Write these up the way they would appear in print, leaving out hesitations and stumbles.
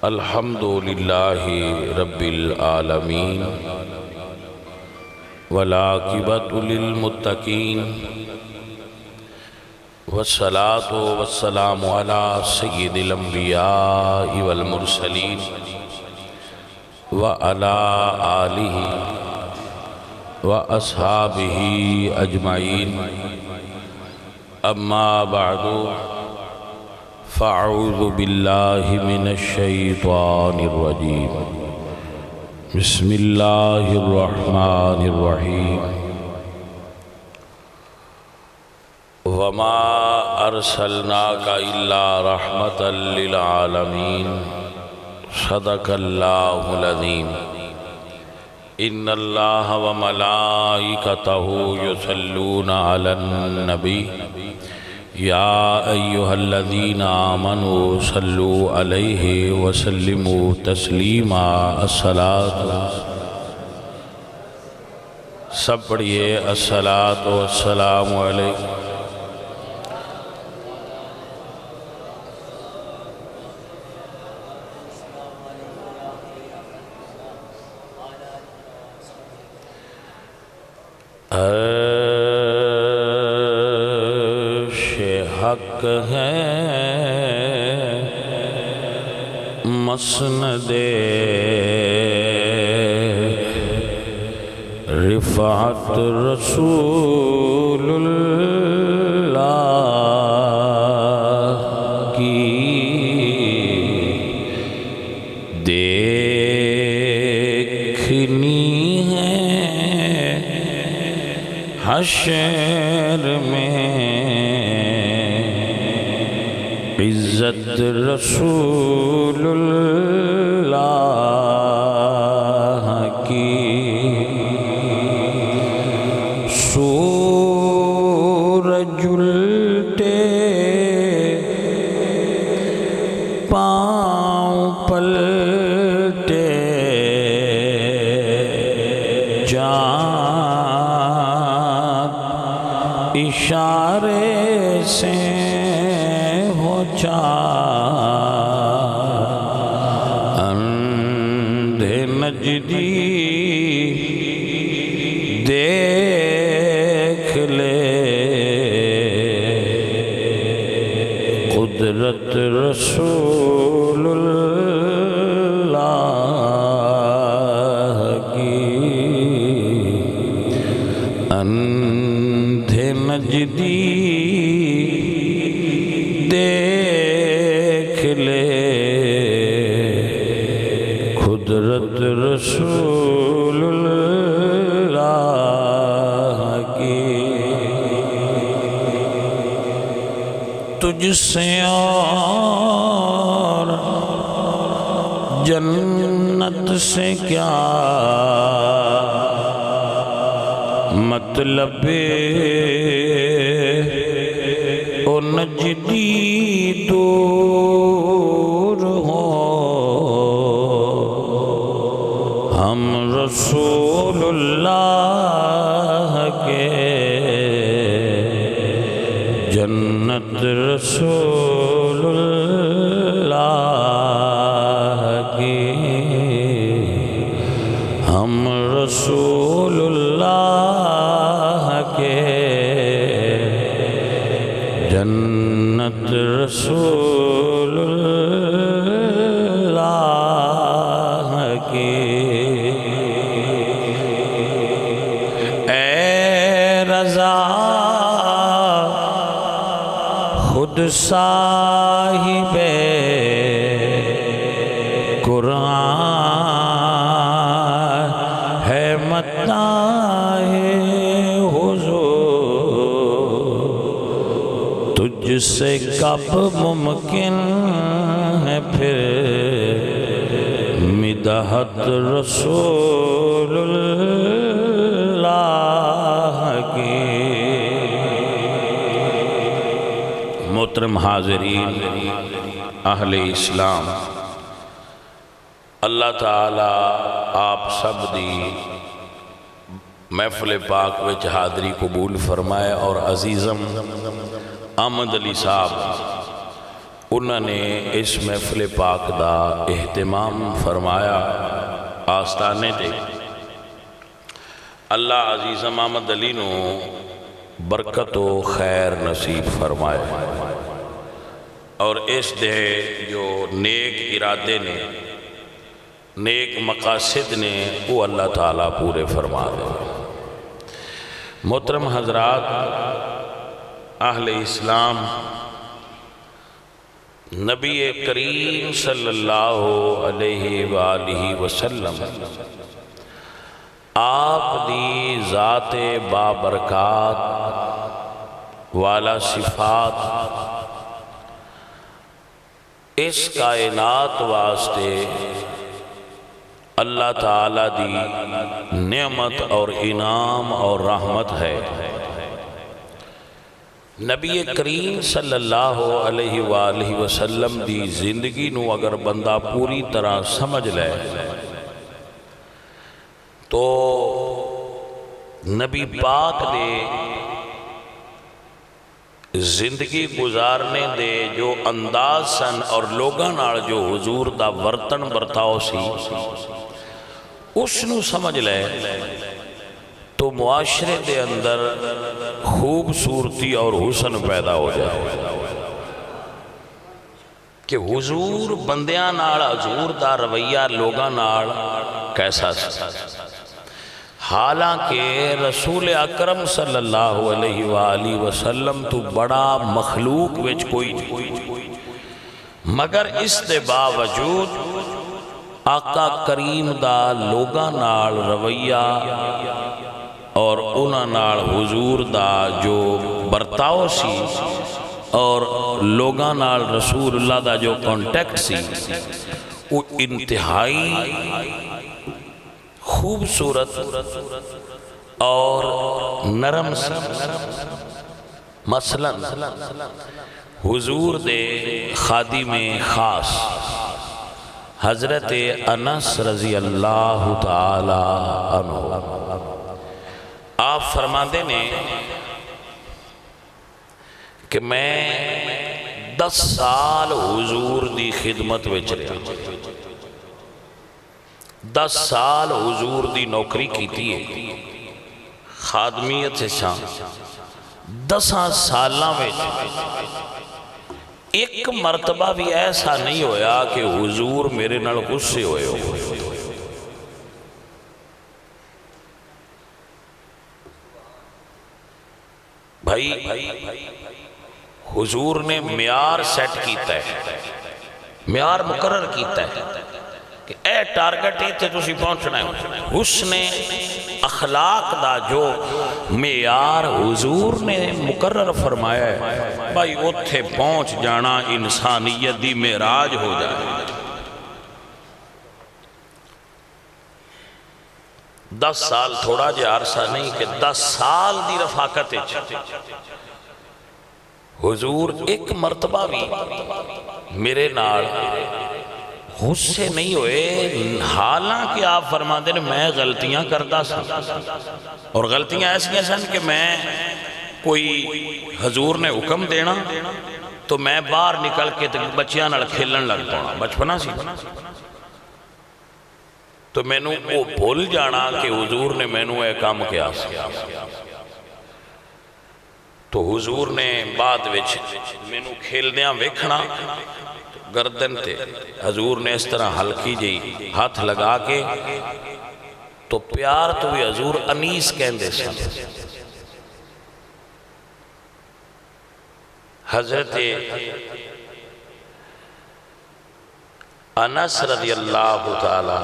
الحمدللہ رب العالمین والعاقبۃ للمتقین والصلاة والسلام علی سید الانبیاء والمرسلین وعلی آلہ واصحابہ اجمعین اما بعد فاعوذ باللہ من الشیطان الرجیم بسم اللہ الرحمن الرحیم وما ارسلناک الا رحمتا للعالمین صدق اللہ العظیم ان اللہ وملائکتہ یصلون علی النبی یا ایہا الذین آمنوا صلوا علیہ وسلموا تسلیما الصلاة سب پڑھئے الصلاة والسلام علیہ حق ہے مسند رفعت رسول اللہ کی دیکھنی ہے حشر میں عزت رسول اللہ کی سورج الٹے پاؤں پلٹے چاند اشارے سے اندھے نجدی دیکھ لے قدرت رسول اللہ کی اندھے نجدی دیکھ لے قدرت رسول اللہ کی تجھ سے اور جنت سے کیا مطلب او نجدی دور ہو ہم رسول اللہ کے جنت رسول اللہ کی ہم رسول اللہ کے جنت رسول اللہ کی اے رضا خود صاحب قرآن ہے متاع تجھ سے کب ممکن ہے پھر مدحت رسول اللہ کی محترم حاضرین اہل اسلام اللہ تعالی آپ سب دی محفل پاک وچ حاضری قبول فرمائے اور عزیزم احمد علی صاحب انہوں نے اس محفل پاک دا اہتمام فرمایا آستانے دے اللہ عزیز محمد علی نو برکت و خیر نصیب فرمائے اور اس دے جو نیک ارادے نے نیک مقاصد نے وہ اللہ تعالیٰ پورے فرما دے۔ محترم حضرات، اہل اسلام، نبی کریم صلی اللہ علیہ وآلہ وسلم آپ دی ذات بابرکات والا صفات اس کائنات واسطے اللہ تعالیٰ دی نعمت اور انعام اور رحمت ہے۔ نبی کریم صلی اللہ علیہ وآلہ وسلم دی زندگی نو اگر بندہ پوری طرح سمجھ لے تو نبی پاک دے زندگی گزارنے دے جو انداز سن اور لوگاں نال جو حضور دا ورتن برتاؤ سی اس نو سمجھ لے تو معاشرے دے اندر خوبصورتی اور حسن پیدا ہو جائے کہ حضور بندیاں نال حضور دا رویہ لوگاں نال کیسا سی۔ حالانکہ رسول اکرم صلی اللہ علیہ وآلہ وسلم تو بڑا مخلوق وچ کوئی نہیں، مگر اس دے باوجود آقا کریم دا لوگاں نال رویہ اور انہاں نال حضور دا جو برتاؤ سی اور لوگاں نال رسول اللہ دا جو کانٹیکٹ سی وہ انتہائی خوبصورت اور نرم سی۔ مثلا حضور دے خادم خاص حضرت انس رضی اللہ تعالی عنہ آپ فرماندے نے کہ میں 10 سال حضور دی خدمت وچ رہا، 10 سال حضور دی نوکری کیتی ہے، خادمیت سے شان 10 سالاں وچ ایک مرتبہ بھی ایسا نہیں ہویا کہ حضور میرے نال غصے ہوئے ہو۔ بھائی حضور نے معیار سیٹ کیتا ہے، معیار مقرر کیتا ہے کہ اے ٹارگٹ ہی تے تسی پہنچنا ہے۔ حسن اخلاق دا جو معیار حضور نے مقرر فرمایا ہے بھائی اتھے پہنچ جانا انسانیت دی معراج ہو جائے۔ 10 سال تھوڑا جے عرصہ نہیں کہ 10 سال دی رفاقت حضور ایک مرتبہ بھی میرے نال غصے نہیں ہوئے، حالانکہ آپ فرماتے ہیں میں غلطیاں کرتا سا اور غلطیاں ایسی سن کہ میں کوئی حضور نے حکم دینا تو میں باہر نکل کے بچیاں نال کھیلن لگ پانا، بچپنا سی تو میں نو وہ بھول جانا کہ حضور نے میں نو اے کام کیا سی۔ تو حضور نے بعد وچ میں نو کھیلدیاں ویکھنا گردن تے حضور نے اس طرح ہلکی جی ہاتھ لگا کے تو پیار تو بھی حضور انیس کہندے سن۔ حضرت انس رضی اللہ تعالی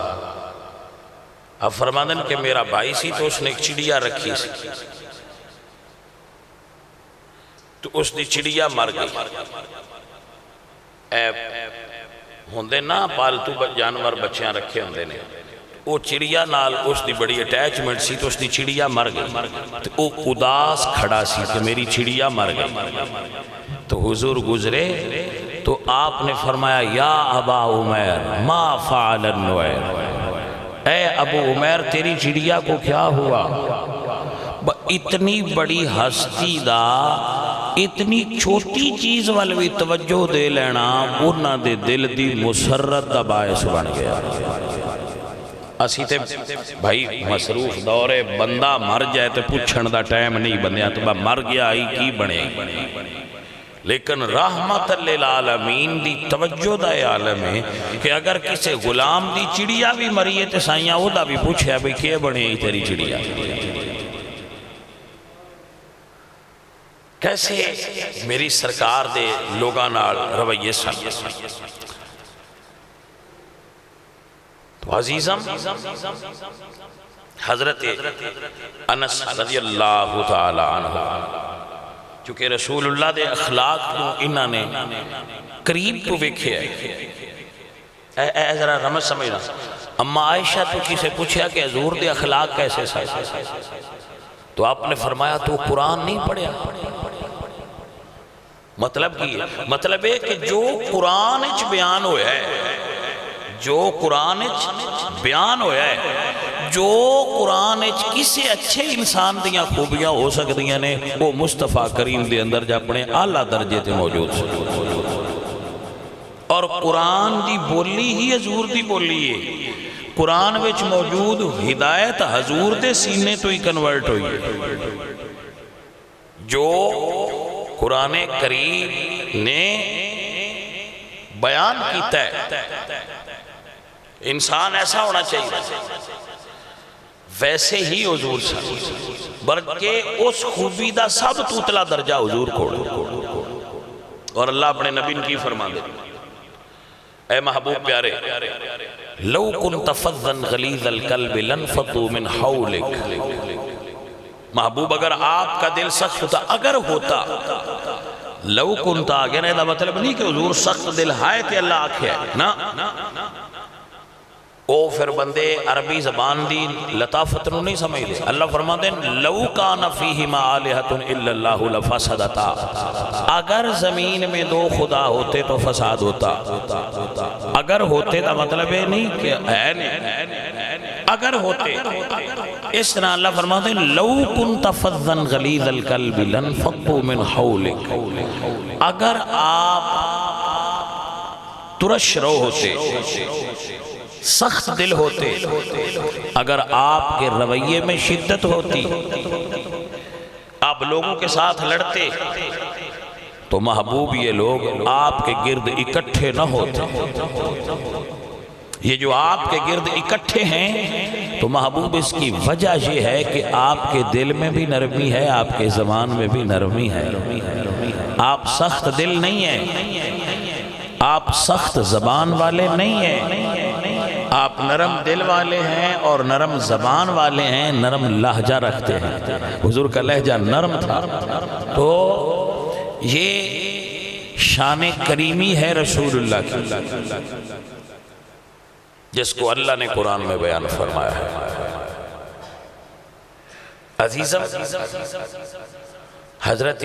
اب فرماندن کہ میرا بھائی سی تو اس نے ایک چڑیا رکھی سی تو اس دی چڑیا مر گئی۔ ہوندے نا پالتو جانور بچیاں رکھے ہوندے نے، وہ چڑیا نال اس دی بڑی اٹیچمنٹ سی تو اس دی چڑیا مر گئی تو وہ اداس کھڑا سی کہ میری چڑیا مر گئی۔ تو حضور گزرے تو آپ نے فرمایا یا ابا عمیر ما فعل النویر، اے ابو عمیر تیری چڑیا کو کیا ہوا؟ اتنی بڑی ہستی دا اتنی چھوٹی چیز وال بھی توجہ دے لینا انہاں دے دل دی مسرت دا باعث بن گیا۔ اسی تے بھائی مصروف دورے بندہ مر جائے تو پوچھن دا ٹائم نہیں بندیا تو مر گیا آئی کی بنے، لیکن رحمت للعالمین دی توجہ دا عالم ہے کہ اگر کسی غلام دی چڑیا بھی مری ہے تو سائیاں وہ دا بھی پوچھے بھئی کیا بنے ہی تیری چڑیا، کیسے میری سرکار دے لوگاں نال رویے سن۔ تو عزیزم حضرت انس رضی اللہ تعالی عنہ چونکہ رسول اللہ دے اخلاق کو انہاں نے قریب کو ویکھے اے ذرا رمض سمجھنا، اما عائشہ تو کسی پوچھا کہ حضور دے اخلاق کیسے سائے، تو آپ نے فرمایا تو قرآن نہیں پڑھیا۔ مطلب کی مطلب ہے کہ جو قرآن اچ بیان ہویا ہے، جو قرآن اچ بیان ہویا ہے، جو قرآن اچ کسی اچھے انسان دیاں خوبیاں ہو سکتیاں نے وہ مصطفیٰ کریم دے اندر جا اپنے اعلیٰ درجے تے موجود سے، اور قرآن دی بولی ہی حضور دی بولی ہے۔ قرآن وچ موجود ہدایت حضور دے سینے تو ہی کنورٹ ہوئی ہے۔ جو قرآن کریم نے بیان کیتا ہے، انسان ایسا ہونا چاہیے ویسے ہی حضور سے، بلکہ اس خوبی دا سب توتلا درجہ حضور کو، اور اللہ اپنے نبی کی فرما دے، اے محبوب پیارے، لو کنت فظا غلیظ القلب لانفضوا من حولک، محبوب اگر آپ کا دل سخت ہوتا، اگر ہوتا، لو کنت آگے نہیں دا مطلب نہیں کہ حضور سخت دل ہائے تے اللہ آکھے نا، او پھر بندے عربی زبان دی لطافت نو نہیں سمجھ دے۔ اللہ فرما دیں لو کان فیہما آلہۃ الا اللہ لفسدتا، اگر زمین میں دو خدا ہوتے تو فساد ہوتا، اگر ہوتے دا مطلب ہے نہیں کہ ہے نہیں، اگر ہوتے اس طرح اللہ فرما دیں لو کنت فظا غلیظ القلب لانفضوا من حولک، اگر آپ ترش رو ہوتے، سخت دل ہوتے، اگر آپ کے رویے میں شدت ہوتی، آپ لوگوں کے ساتھ لڑتے، تو محبوب یہ لوگ آپ کے گرد اکٹھے نہ ہوتے۔ یہ جو آپ کے گرد اکٹھے ہیں تو محبوب اس کی وجہ یہ ہے کہ آپ کے دل میں بھی نرمی ہے، آپ کے زبان میں بھی نرمی ہے، آپ سخت دل نہیں ہیں، آپ سخت زبان والے نہیں ہیں، آپ نرم دل والے ہیں اور نرم زبان والے ہیں، نرم لہجہ رکھتے ہیں۔ حضور کا لہجہ نرم تھا، تو یہ شان کریمی ہے رسول اللہ کی، جس کو اللہ نے قرآن میں بیان فرمایا ہے۔ عزیزم حضرت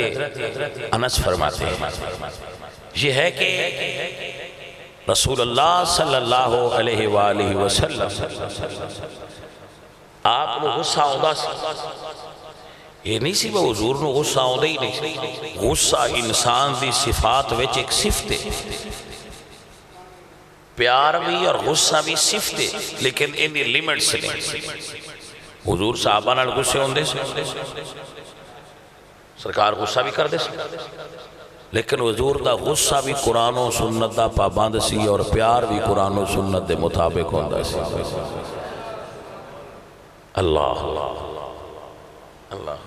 انس فرماتے ہیں یہ ہے کہ رسول اللہ صلی اللہ علیہ وآلہ وسلم آپ کو غصہ ہوندہ سی، یہ نہیں سی وہ حضور نے غصہ ہوندہ ہی نہیں، غصہ انسان دی صفات ویچ ایک صفت ہے، پیار بھی اور غصہ بھی صفت ہے، لیکن انہی لیمٹ سے نہیں۔ حضور صحابہ نال غصے ہوندے سے، سرکار غصہ بھی کر دے سے، لیکن حضور دا غصہ بھی قرآن و سنت دا پابند سی اور پیار بھی قرآن و سنت دے مطابق ہوندہ سی۔ اللہ اللہ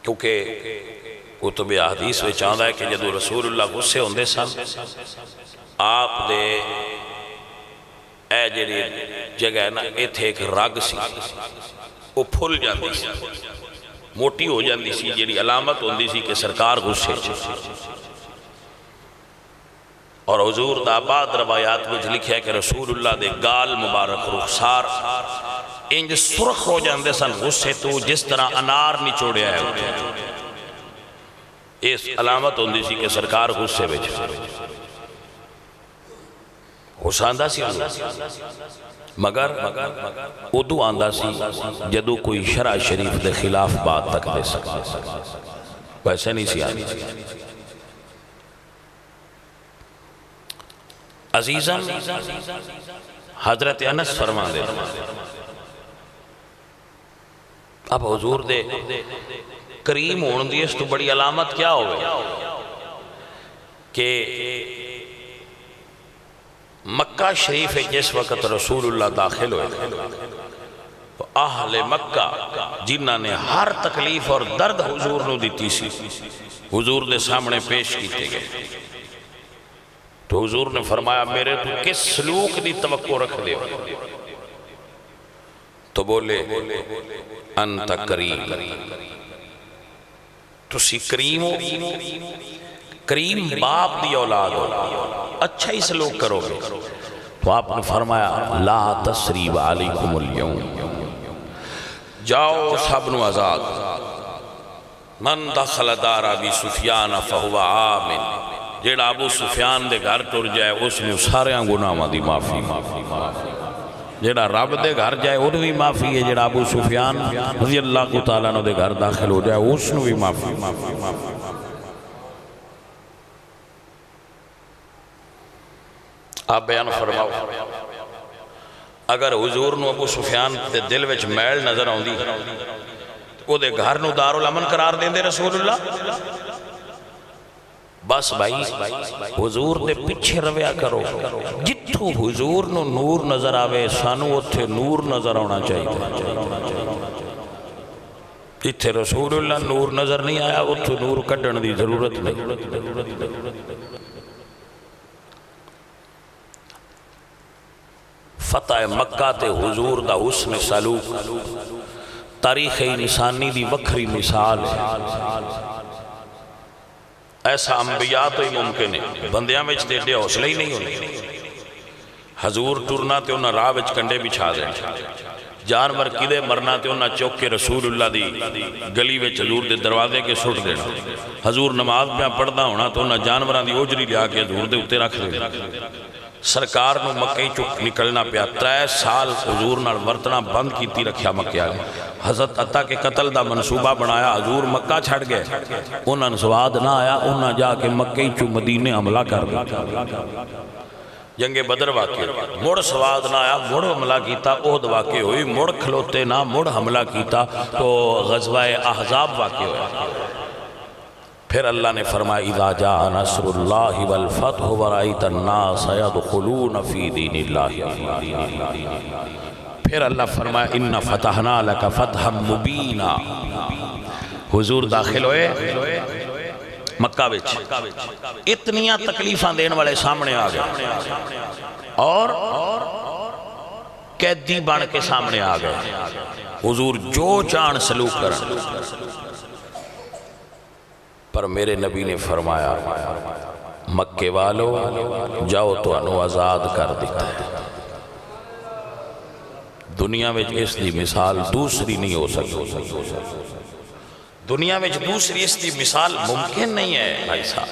کیونکہ کتب احادیث میں چاہتا ہے کہ جدو رسول اللہ غصے ہوندے سن، آپ دے اے جڑی جگہ ہے نا ایتھے ایک رگ سی، وہ پھل جاندی سی، موٹی ہو جاندی سی، جڑی علامت ہوندی سی کہ سرکار غصے چھے۔ اور حضور دا بعد روایات میں لکھا ہے کہ رسول اللہ دے گال مبارک رخسار انج سرخ ہو جاندے سن غصے تو، جس طرح انار نچوڑیا ہے، اس علامت ہوندی سی کہ سرکار غصے بچ۔ حساندہ سی مگر ادو آندہ سی جدو کوئی شرع شریف دے خلاف بات تک دے سکتا، ویسے نہیں سی آندہ۔ عزیزاں حضرت انس فرما دے اب حضور دے کریم ہون دی اس تو بڑی علامت کیا ہوئے کہ مکہ شریف جس وقت رسول اللہ داخل ہوئے تو اہل مکہ جنہاں نے ہر تکلیف اور درد حضور نو دیتی سی حضور دے سامنے پیش کیتے گئے، تو حضور نے فرمایا میرے تو کس سلوک دی توقع رکھ دے، تو بولے انت کریم، تو سی کریم ہو، کریم باپ دی اولاد ہو، اچھا ہی سلوک کرو گے۔ تو آپ نے فرمایا لا تسریب علیکم اليوم، جاؤ سب نو آزاد، من دخل دار ابی سفیان فہو آمن، جیڑا ابو سفیان دے گھر ٹر جائے اس نے سارے گناہاں دی معافی، جیڑا رب دے گھر جائے انہوں بھی معافی ہے، جیڑا ابو سفیان رضی اللہ تعالیٰ عنہ دے گھر داخل ہو جائے اس نے بھی معافی۔ آپ بیان فرماؤ اگر حضور نو ابو سفیان دے دل وچ میل نظر آؤں دی او دے گھر نو دارالامن قرار دیں دے رسول اللہ، بس بھائی حضور دے پیچھے رویا کرو، جتھو حضور نو نور نظر آوے سانو اتھے نور نظر آنا چاہیے، جتھے رسول اللہ نور نظر نہیں آیا اتھو نور کڈن دی ضرورت نہیں۔ فتح مکہ تے حضور دا حسن سلوک تاریخ انسانی دی وکھری مثال ہے، ایسا انبیاء تو ہی ممکن ہے، بندیاں میں چیٹے حوصلہ ہی نہیں ہونے، حضور ٹرنا تے انہاں راہ وچ کنڈے بچھا دیں، جانور کدے مرنا تے انہاں چوک کے رسول اللہ دی گلی وچ حضور دے دروازے کے سٹ دینا، حضور نماز پہ پڑھنا ہونا تو انہاں جانوراں دی اوجری لیا کے حضور دے اتے رکھ دینا، سرکار نو مکہ چک نکلنا پیا، 3 سال حضور نال ورتنا بند کیتی رکھیا مکہ آگے، حضرت عطا کے قتل دا منصوبہ بنایا، حضور مکہ چھڑ گئے، انہاں سواد نہ آیا، انہاں جا کے مکہ چو مدینے حملہ کر دیا، جنگ بدر واقع مڑ سواد نہ آیا، مڑ حملہ کیتا، احد واقع ہوئی، مڑ کھلوتے نہ مڑ حملہ کیتا تو غزوہ احزاب واقع ہویا۔ پھر اللہ نے فرمایا اذا جاء نصر اللہ والفتح ورأیت الناس يدخلون فی دین اللہ، پھر اللہ فرمایا ان فتحنا لک فتحا مبینا، حضور داخل ہوئے مکہ بچ، اتنیاں تکلیفاں دین والے سامنے آ گئے اور قیدی بن کے سامنے آ گئے، حضور جو چان سلوک کرن، پر میرے نبی نے فرمایا مکے والو جاؤ تو انو آزاد کر دیتا ہے، دنیا میں اس دی مثال دوسری نہیں ہو سکتی، دنیا میں دوسری اس دی مثال ممکن نہیں ہے بھائی صاحب،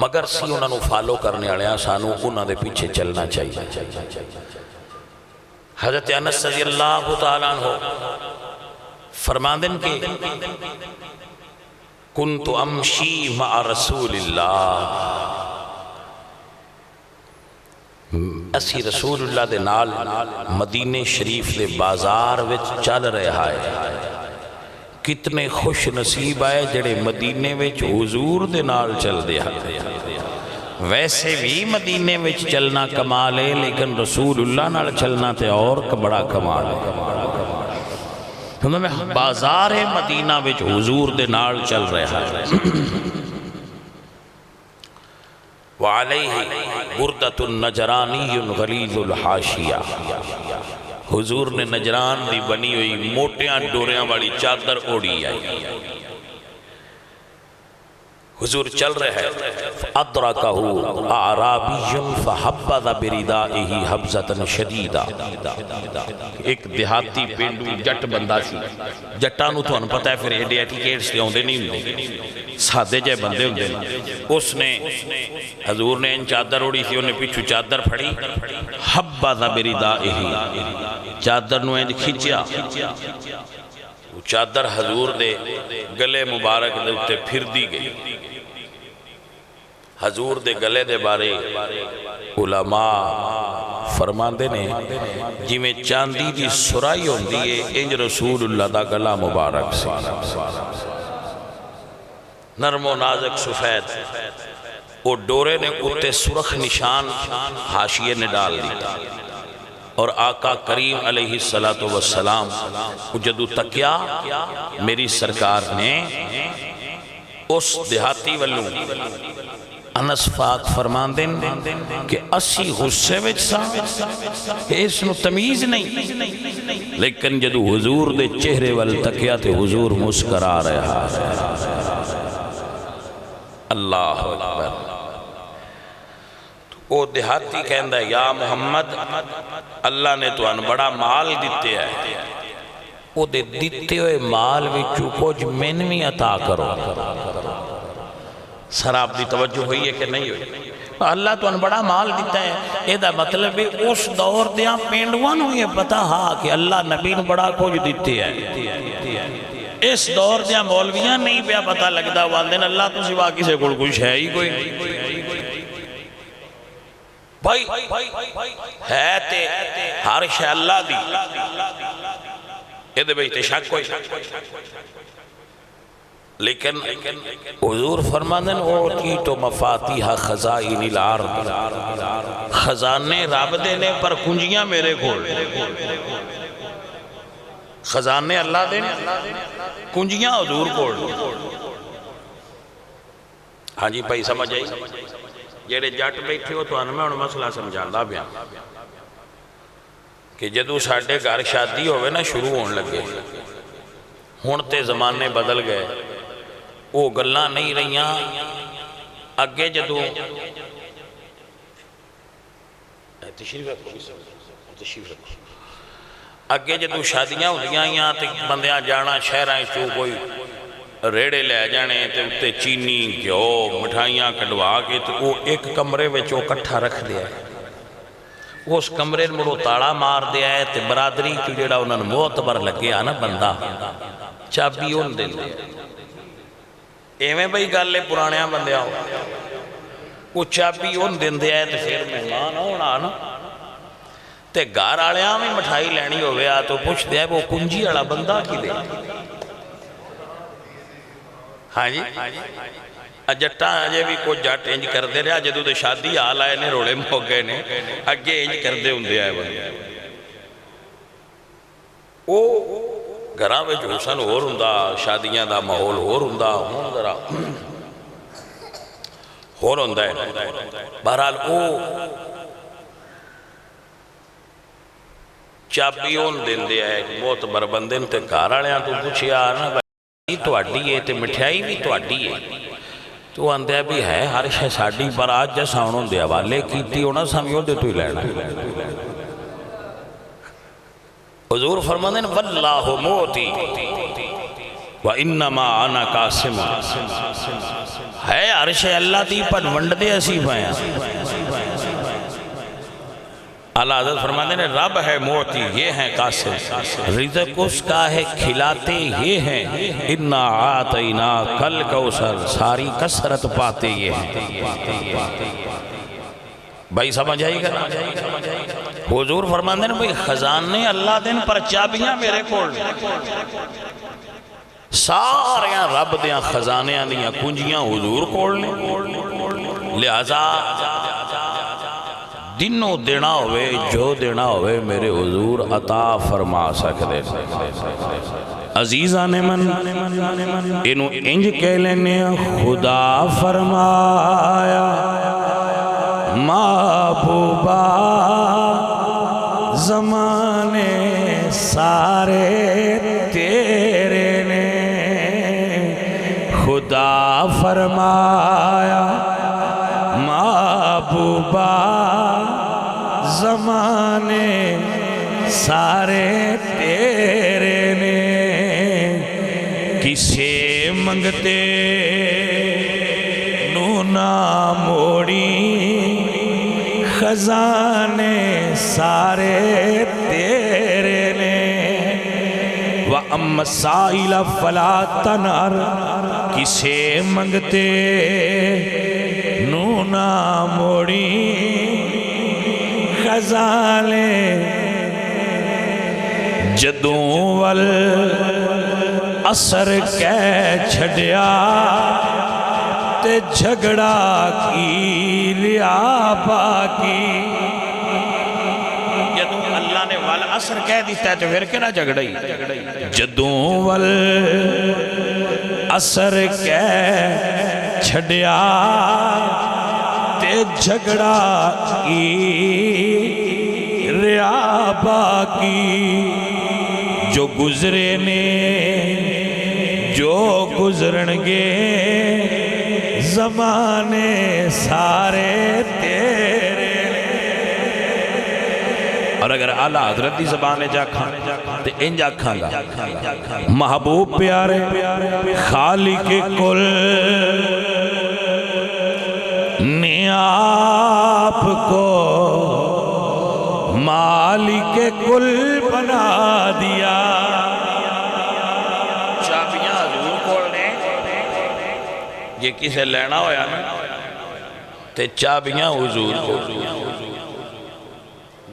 مگر سی انہوں نے فالو کرنے آلیا سانو انہوں دے پیچھے چلنا چاہیے۔ حضرت انس رضی اللہ تعالیٰ عنہ فرماندن کے کنت امشی مع رسول اللہ، اسی رسول اللہ دے نال مدینہ شریف دے بازار وچ چل رہا ہے، کتنے خوش نصیب آئے جڑے مدینہ وچ حضور دے نال چل دیا، ویسے بھی مدینہ وچ چلنا کمال ہے لیکن رسول اللہ نال چلنا تے اور بڑا کمال ہے، بازار مدینہ وچ حضور دے نال چل رہا ہے، وعلیہ بردۃ نجرانی غلیظ الحاشیہ، حضور نے نجران دی بنی ہوئی موٹیاں ڈوریاں والی چادر اوڑی آئی، حضور چل رہے ہیں ادرکہ اعرابی فحبذ بردائہ حبزۃ شدیدہ، ایک دیہاتی پینڈو جٹ بندہ سی، جٹاں نوں تھانوں پتہ ہے پھر ایڈے ایٹیکیٹس تے اوندے نہیں ہوندے، سادے جے بندے ہوندے نے۔ اس نے حضور نے ان چادر اڑی تھی، انہیں پیچھو چادر پھڑی، حبذ بردائہ، چادر نوں انج کھچیا، چادر حضور دے گلے مبارک دے اتے پھر دی گئی۔ حضور دے گلے دے بارے علماء فرماندے نے جی میں چاندی دی سرائی ہوندی ہے، انج رسول اللہ دا گلہ مبارک سی، نرم و نازک سفید، وہ ڈورے نے اتے سرخ نشان حاشیے نے ڈال دیتا، اور آقا کریم علیہ السلام جدو تکیا میری سرکار نے اس دیہاتی والوں انس پاک فرمان دیں کہ اسی غصے وچ سا اس نو تمیز نہیں، لیکن جدو حضور دے چہرے وال تکیا تے حضور مسکرا رہا ہے۔ اللہ اکبر۔ وہ دیہاتی کہندہ ہے یا محمد اللہ نے تو ان بڑا مال دیتے ہے، وہ دے دیتے ہوئے مال وچوں کچھ من بھی عطا کرو۔ سر آپ دی توجہ ہوئی ہے کہ نہیں ہوئی؟ اللہ تو ان بڑا مال دیتا ہے، یہ دا مطلب ہے اس دور دیاں پینڈوان ہوئی ہے پتہ ہاں کہ اللہ نبی نے بڑا کچھ دیتے ہے۔ اس دور دیاں مولویاں نہیں پیا پتہ لگتا والدین اللہ تو سوا کسے کچھ ہے ہی کوئی بھائی ہے تے ہر شے اللہ دی، یہ دے بیٹے شک کوئی، لیکن حضور فرماندن اوٹی تو مفاتیح خزائن الارض، خزانے رب دینے پر کنجیاں میرے کھول، خزانے اللہ دینے کنجیاں حضور کھول۔ ہاں جی بھائی سمجھ آئی؟ جیڑے جٹ بیٹھے ہو تو انہیں انہوں مسئلہ سمجھاندہ بھی کہ جدو ساڑھے گھر شادی ہوئے نا شروع ہون لگے، ہونتے زمانے بدل گئے، وہ گلہ نہیں رہیاں اگے جدو اگے جدو شادیاں ہوندیاں یہاں تے بندیاں جانا شہرائیں چو کوئی ریڑے لے جانے تے اتے چینی گھیو مٹھائیاں کڈوا کے تو وہ ایک کمرے وچ وہ کٹھا رکھ دیا ہے، اس کمرے مڑو تاڑا مار دیا ہے تے برادری کی جڑا انہوں نے معتبر لگیا نا بندہ چابی ان دے دیا، ایویں بھئی گالے پرانیاں بندیاں ہو وہ چابی ان دن دیا ہے تے پھر مہمان ہونا نا تے گھر آلیاں میں مٹھائی لینی ہو گیا تو پوچھ دیا ہے وہ کنجی اڑا بندہ کی دے۔ ہاں جی جٹا آجے بھی کوئی جٹ انج کر دے رہا جدو دے شادی آل آئے نے روڑے موگے نے اگے انج کر دے ہوندے آئے بندے او گھراں وچ حسن اور ہوندا شادیاں دا ماحول اور ہوندا ہون ذرا اور ہوندا ہے۔ بہرحال او چابی اون دین دے آئے معتبر بندن تے گھر والیاں تو پوچھیا نا بھائی تہاڈی ہے تے مٹھائی بھی تہاڈی ہے، تو آندیا بھی ہے ہر شے ساڈی پر آج جیسا انہوں دے حوالے کیتی ہونا سمیوں دے تو ہی لینا۔ حضور فرماندے واللہ موتی وَإِنَّمَا أَنَا قَاسِمٌ، ہے ہر شے اللہ دی پر ونڈ دے اسی پایا۔ اللہ حضرت فرماتے ہیں رب ہے موتی یہ ہیں قاسم، رزق اس کا ہے کھلاتے یہ ہیں، اِنَّا عَاتَيْنَا کل کوثر، ساری کثرت پاتے یہ ہیں۔ بھائی سمجھ آئی گا؟ حضور فرماتے ہیں بھئی خزانے اللہ دن پر چابیاں میرے کھول ساریاں رب دیاں خزانیاں دیاں کنجیاں حضور کھول لہذا دنوں دینا ہوئے جو دینا ہوئے میرے حضور عطا فرما سکتے۔ عزیزان من انہوں انج کہہ لینے خدا فرمایا محبوبہ زمانے سارے تیرے نے، خدا فرمایا محبوبہ زمانے سارے تیرے نے، کسے منگتے نو نہ موڑی، خزانے سارے تیرے نے، وَأَمَّا السَّائِلَ فَلَا تَنْهَرْ، کسے منگتے نو نہ موڑی، خزانے جدوں والعصر کہہ چھڑیا، تے جھگڑا کی لیا باقی۔ جدوں اللہ نے والعصر کہہ دیتا ہے تو پھر کیا نہ جھگڑا ہی، جدوں والعصر کہہ چھڑیا، تے جھگڑا کی ریا باقی۔ جو گزرے نے جو گزرنگے زمانے سارے تیرے، اور اگر اعلیٰ حضرت دی زبانے جا کھانے تے انجا کھانگا، محبوب پیارے خالق کل نے آپ کو مالک کل بنا دیا۔ چابیاں حضور کول نے، یہ کسے لینا ہویا نا تے چابیاں حضور کو۔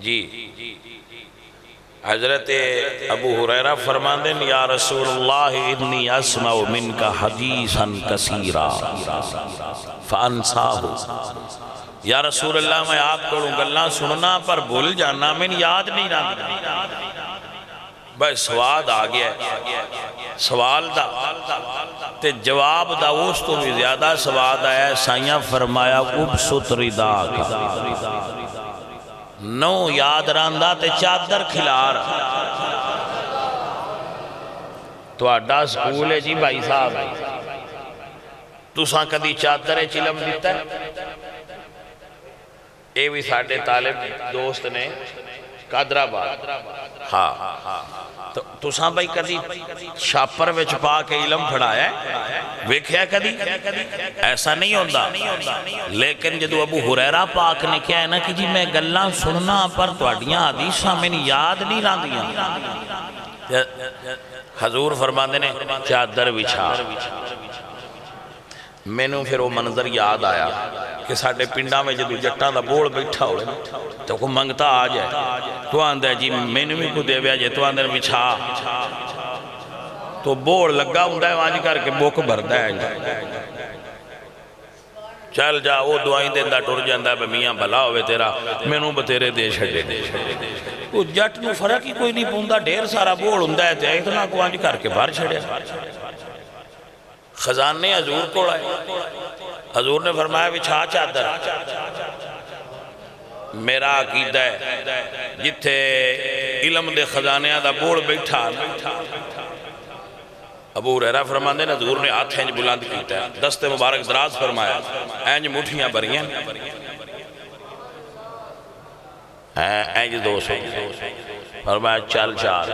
جی حضرت ابو ہریرہ فرماندے یا رسول اللہ انی اسمع منک حدیثا کثیرا فانساہ، یا رسول اللہ میں آپ کو گلاں سننا پر بھول جانا، میں یاد نہیں رہا۔ بس سواد آ گیا، سوال دا تے جواب دا اس تو بھی زیادہ سواد آیا۔ سائیاں فرمایا ابسط ردا کا، نو یاد راندہ تے چادر کھلار۔ تو آڈا سکول ہے جی بھائی صاحب، تُساں کدی چادر چلم دیتا ہے؟ اے بھی ساڑھے طالب دوست نے قادر آباد، ہاں تُساں بھائی کدی شاپر وچ پا کے علم پڑھایا ہے؟ ویکھیا کدی؟ ایسا نہیں ہوندہ۔ لیکن جدو ابو ہریرہ پاک نے کیا ہے نا کہ جی میں گلاں سننا پر توڑیاں حدیثاں میں یاد نہیں راندیاں، حضور فرماندے نے چادر بچھا۔ میں نے پھر وہ منظر یاد آیا کہ ساڑھے پنڈا میں جدو جٹاں دا بوڑ بیٹھا ہوئے تو کوئی منگتا آ جائے تو آندہ ہے جی میں نے بھی کو دے بیا جائے تو آندہ ہے بچھا، تو بوڑ لگا ہوندہ ہے وہاں جی کر کے بوک بھردہ ہے چل جا وہ دعائیں دیندہ ٹور جاندہ ہے میاں بھلا ہوئے تیرا میں نو بتیرے دے چھڑے۔ وہ جٹ نو فرق ہی کوئی نہیں پوندہ، ڈھیر سارا بوڑ ہوندہ ہے اتنا کو وہاں جی کر کے بھر چھڑے۔ خزانے حضور کو آئے، حضور نے فرمایا بچھا چادر۔ میرا عقیدہ ہے جتھے علم دے خزانے دا بوڑ بیٹھا، ابو ہریرہ فرماندے نے حضور نے ہاتھ اینج بلند کیتا ہے، دست مبارک دراز فرمایا، اینج مٹھیاں بھریاں، اینج دو سو فرمایا چل چال۔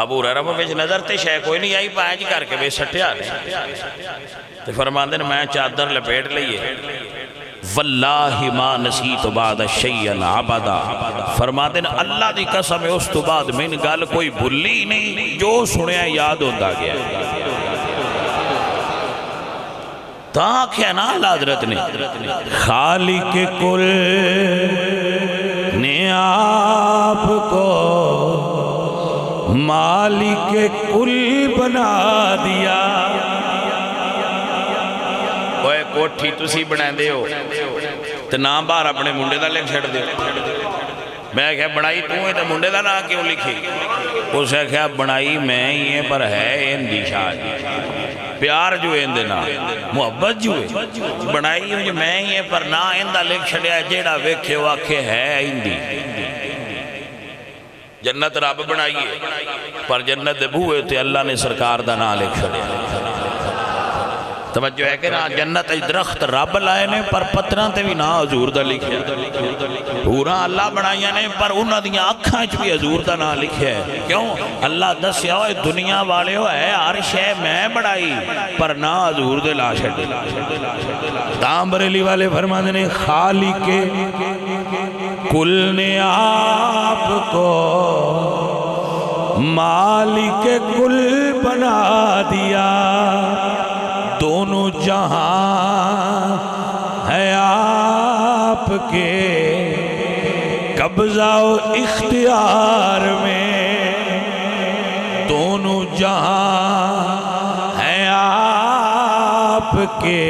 ابو ہریرہ میں نظر تے شے کوئی نہیں آئی، پانچ کر کے بے سٹیا نے تے فرماندے نے میں چادر لپیٹ لئیے، واللہ ما نسیت بعد شیئا عبدا، فرماندے نے اللہ دی قسم ہے اس تو بعد میں گل کوئی بھلی نہیں، جو سنیا یاد ہوندہ گیا۔ تاں کیا نا اللہ حضرت نے خالق کل نے آپ کو مالک کل بنا دیا۔ اوہ کوٹھی تسی بنا دے ہو تو نام بار اپنے منڈے دا لکھ چھڑ دے، میں کہا بنائی تو ہے تو منڈے دا نام کیوں لکھی؟ اسے کہا بنائی میں یہ پر ہے اندی شاہ، پیار جو اندے نا محبت جو ہے بنائی جو میں یہ پر نا اندہ لکھ چھڑیا جیڑا ویکھے واقع ہے اندی۔ جنت رب بنائیے پر جنت دے بوئے تے اللہ نے سرکار دا نام لکھ چھڑیا۔ توجہ ہے کہ نا جنت درخت رب لائے نے پر پتران تے بھی نا حضور دا لکھے، پورا اللہ بنائیا نے پر انہاں دیاں اکھاں چ بھی حضور دا نا لکھے ہے۔ کیوں؟ اللہ دسیا ہوئے دنیا والے ہے ہر شے میں بڑھائی پر نا حضور دے لا چھڑے۔ تاں بریلی والے فرما دینے خالق کل نے آپ کو مالک کل بنا دیا، دونوں جہاں ہے آپ کے قبضہ و اختیار میں، دونوں جہاں ہے آپ کے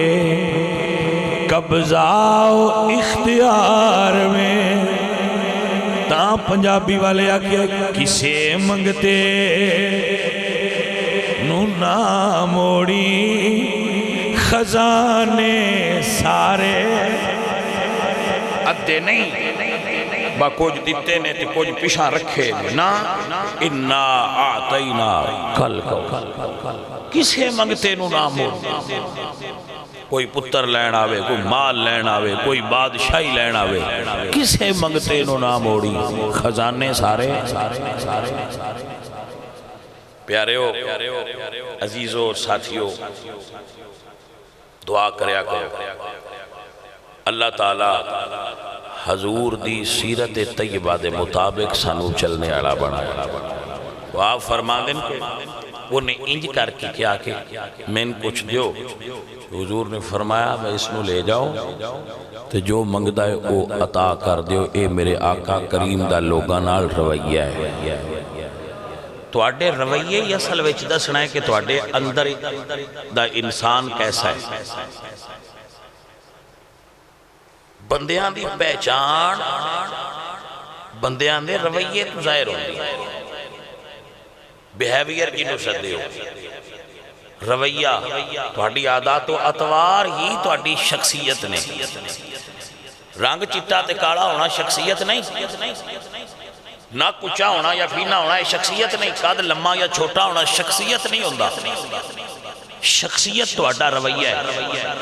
قبضہ و اختیار میں۔ تاں پنجابی والے آکھیا کسے منگتے نو نہ موڑی، خزانے سارے ادھے نہیں با کچھ دیتے نے تے کچھ پیشاں رکھے نا، انا آتینا کل کسے منگتے نو نہ موڑی، کوئی پتر لین آوے، کوئی مال لین آوے، کوئی بادشاہی لین آوے، کسے منگتے نو نہ موڑی، خزانے سارے۔ پیاریو عزیزو اور ساتھیو دعا کریا کرو اللہ تعالیٰ حضور دی سیرت طیبہ دے مطابق سانو چلنے آلا بنا۔ تو آپ فرما دیں کہ وہ نے انج کر کے کیا کہ میں کچھ دیو، حضور نے فرمایا میں اس نو لے جاؤ تو جو منگدہ ہے وہ عطا کر دیو، اے میرے آقا کریم دا لوگاں نال رویہ ہے۔ تو آڈے رویے ہی اصل وچ دسنا ہے کہ تو آڈے اندر دا انسان کیسا ہے۔ بندیاں دی پہچان بندیاں دے رویے تو ظاہر ہوندی ہے، بیہیویئر کی نسخ دیو، رویہ تہاڈی عادات و اطوار ہی تہاڈی شخصیت نے۔ رنگ چٹا تے کالا ہونا شخصیت نہیں، نہ کچا ہونا یا فینا ہونا شخصیت نہیں، قد لمبا یا چھوٹا ہونا شخصیت نہیں ہوندا۔ شخصیت تہاڈا رویہ ہے،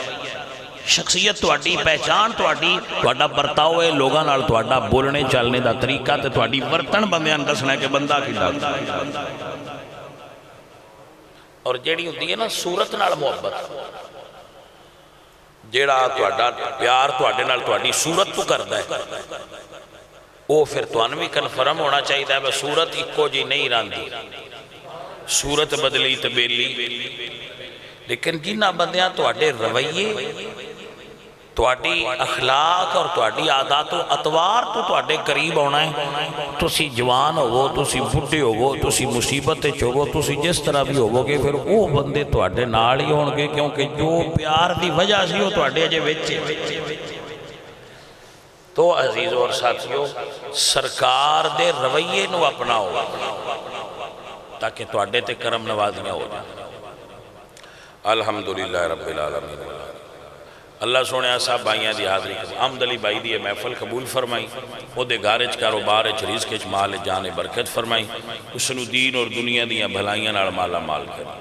شخصیت تہاڈی پہچان، تہاڈا برتاؤ ہے لوگاں نال، تہاڈا بولنے چلنے دا طریقہ تے تہاڈی ورتن بندیاں نوں دسنا ہے کہ بندہ کیڑا۔ اور جیڑی ہوندی ہے نا صورت نال محبت، جیڑا تہاڈا پیار تہاڈے نال تہاڈی صورت تو کردا ہے، وہ پھر تہانوں بھی کنفرم ہونا چاہیے ہے صورت اکو جی نہیں رہندی، صورت بدلی تبدیلی۔ لیکن جنہاں بندیاں تہاڈے رویے، تہاڈی اخلاق اور تہاڈی عادات و اطوار تو تہاڈے قریب ہونا ہے، تسی جوان ہوگو، تسی بڈھے ہوگو، تسی مصیبت وچ ہوگو، تسی جس طرح بھی ہوگو گے، پھر وہ بندے تہاڈے نال ہی ہون گے، کیونکہ جو پیار دی وجہ سی وہ تہاڈے اجے وچ۔ تو عزیزو اور ساتھیو سرکار دے رویے نو اپناؤ تاکہ تہاڈے تے کرم نوازیاں ہو جائیں۔ الحمدللہ رب العالمین۔ اللہ سونے صاحب بھائیاں دی حاضری حمد علی بھائی دی محفل قبول فرمائی، او دے گارج کاروبار رزق مال جان برکت فرمائی، اس نو دین اور دنیا دیاں بھلائیاں نال مالا مال کریں۔